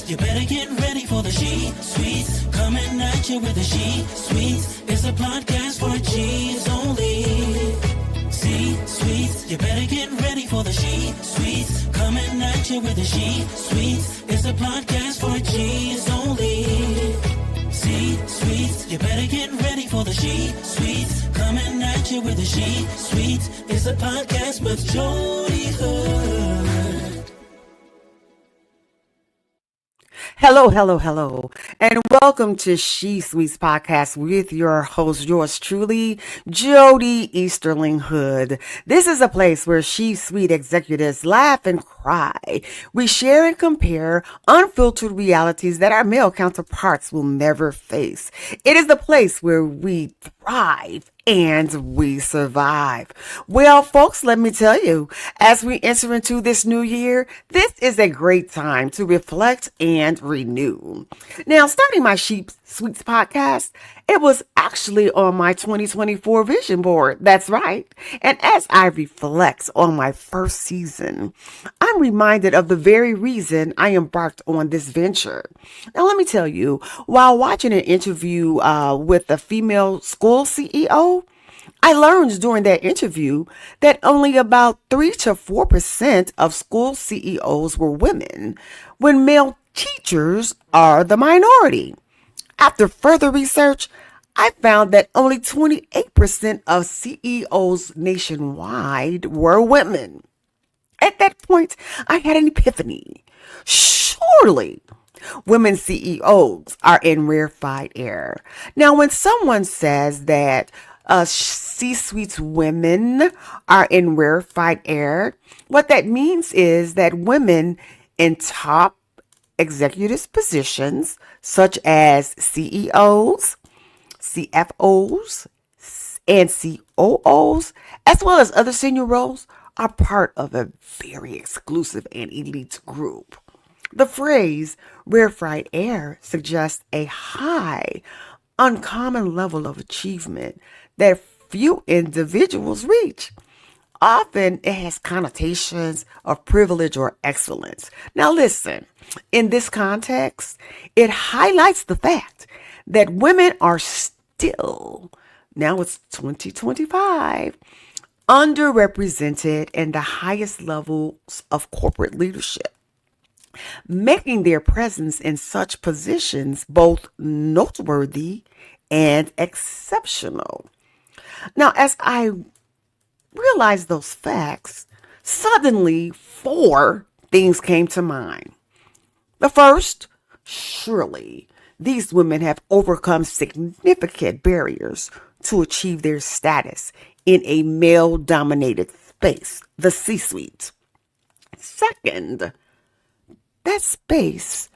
You better get ready for the She Suites. Coming at you with the She Suites. It's a podcast for G's only. C-Suites. You better get ready for the She Suites. Coming at you with the She Suites. It's a podcast for G's only. C-Suites. You better get ready for the She Suites. Coming at you with the She Suites. It's a podcast with Jodi Hood. Hello, and welcome to She Suites Podcast with your host, yours truly, Jodi Easterling Hood. This is a place where She Suite executives laugh and cry. We share and compare unfiltered realities that our male counterparts will never face. It is the place where we thrive and we survive. Well, folks, let me tell you, as we enter into this new year, this is a great time to reflect and renew. Now, starting my She Suites podcast, it was actually on my 2024 vision board. That's right. And as I reflect on my first season, I'm reminded of the very reason I embarked on this venture. Now, let me tell you, while watching an interview with a female school CEO, I learned during that interview that only about 3 to 4% of school CEOs were women, when male teachers are the minority. After further research, I found that only 28% of CEOs nationwide were women. At that point, I had an epiphany. Surely, women CEOs are in rarefied air. Now, when someone says that C-suite women are in rarefied air, what that means is that women in top executive positions, such as CEOs, CFOs, and COOs, as well as other senior roles, are part of a very exclusive and elite group. The phrase rarefied air suggests a high, uncommon level of achievement that few individuals reach. Often it has connotations of privilege or excellence. Now listen, in this context, it highlights the fact that women are still, now it's 2025, underrepresented in the highest levels of corporate leadership, making their presence in such positions both noteworthy and exceptional. Now, as I realized those facts, suddenly 4 things came to mind. The first, surely these women have overcome significant barriers to achieve their status in a male-dominated space, the C-suite. Second, that space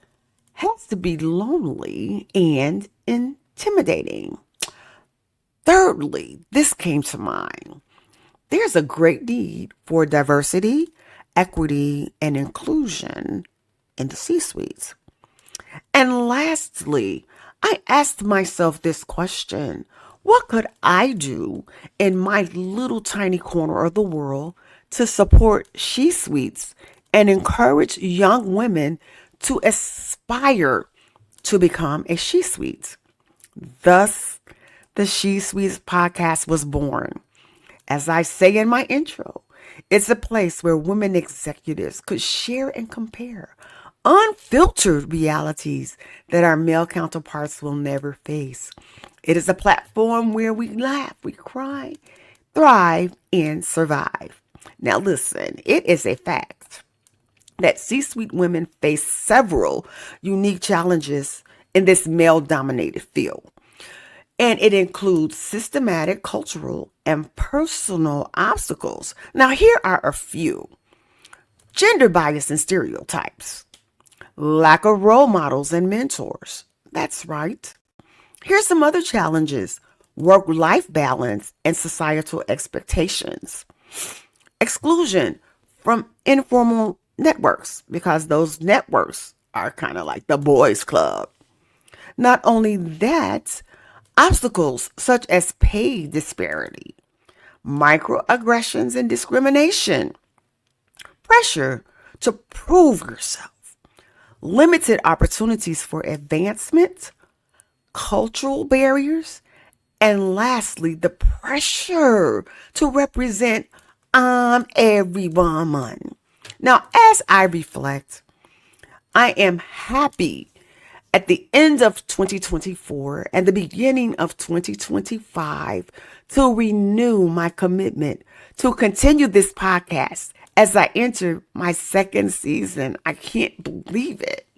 has to be lonely and intimidating. Thirdly, this came to mind. There's a great need for diversity, equity, and inclusion in the C-suites. And lastly, I asked myself this question: what could I do in my little tiny corner of the world to support She-suites and encourage young women to aspire to become a She-suite? Thus, the She Suites podcast was born. As I say in my intro, it's a place where women executives could share and compare unfiltered realities that our male counterparts will never face. It is a platform where we laugh, we cry, thrive, and survive. Now listen, it is a fact that C-suite women face several unique challenges in this male-dominated field. And it includes systematic, cultural, and personal obstacles. Now, here are a few: gender bias and stereotypes, lack of role models and mentors. That's right. Here's some other challenges: work-life balance and societal expectations, exclusion from informal networks, because those networks are kind of like the boys' club. Not only that, obstacles such as pay disparity, microaggressions and discrimination, pressure to prove yourself, limited opportunities for advancement, cultural barriers, and lastly, the pressure to represent every woman. Now, as I reflect, I am happy at the end of 2024 and the beginning of 2025 to renew my commitment to continue this podcast as I enter my second season. I can't believe it.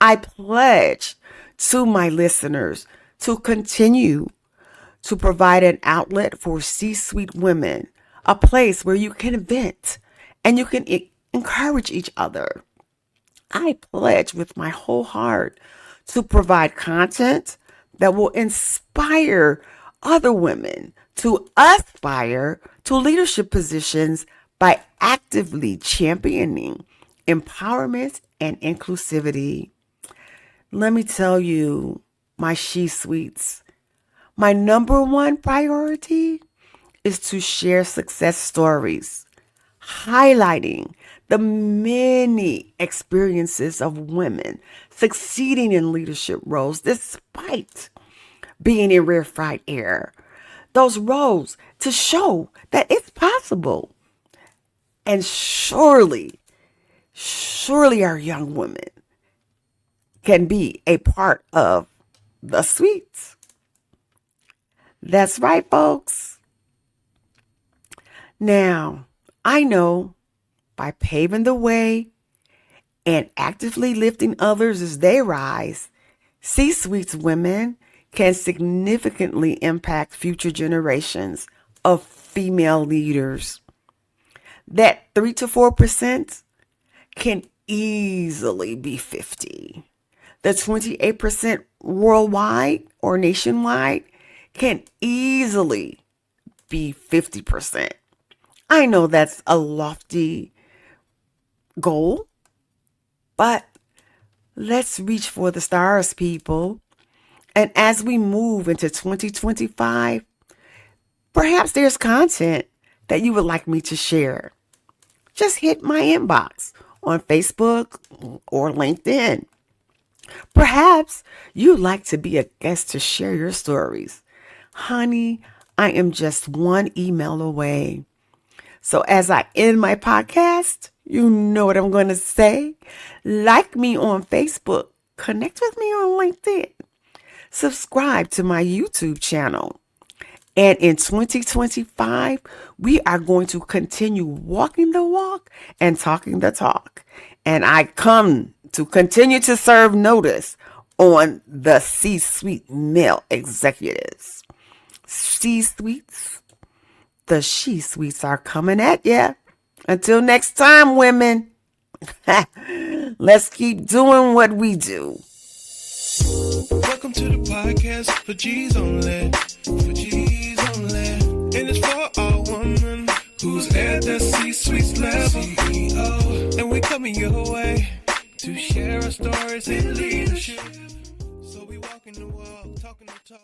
I pledge to my listeners to continue to provide an outlet for C-suite women, a place where you can vent and you can encourage each other. I pledge with my whole heart to provide content that will inspire other women to aspire to leadership positions by actively championing empowerment and inclusivity. Let me tell you, my she-suites, my number one priority is to share success stories, highlighting the many experiences of women succeeding in leadership roles despite being in rarefied air. Those roles to show that it's possible. And surely our young women can be a part of the suites. That's right, folks. Now, I know by paving the way and actively lifting others as they rise, C-suites women can significantly impact future generations of female leaders. That 3 to 4% can easily be 50. The 28% worldwide or nationwide can easily be 50%. I know that's a lofty goal, but let's reach for the stars, people. And as we move into 2025, perhaps there's content that you would like me to share. Just hit my inbox on Facebook or LinkedIn. Perhaps you'd like to be a guest to share your stories. Honey, I am just one email away. So as I end my podcast, you know what I'm going to say. Like me on Facebook. Connect with me on LinkedIn. Subscribe to my YouTube channel. And in 2025, we are going to continue walking the walk and talking the talk. And I come to continue to serve notice on the C-suite male executives. C-suites, the she-suites are coming at ya. Until next time, women, let's keep doing what we do. Welcome to the podcast for G's only. For G's only. And it's for all women who's at the C-suite level. CEO. And we're coming your way to share our stories in leadership. So we walking the walk, talking the talk.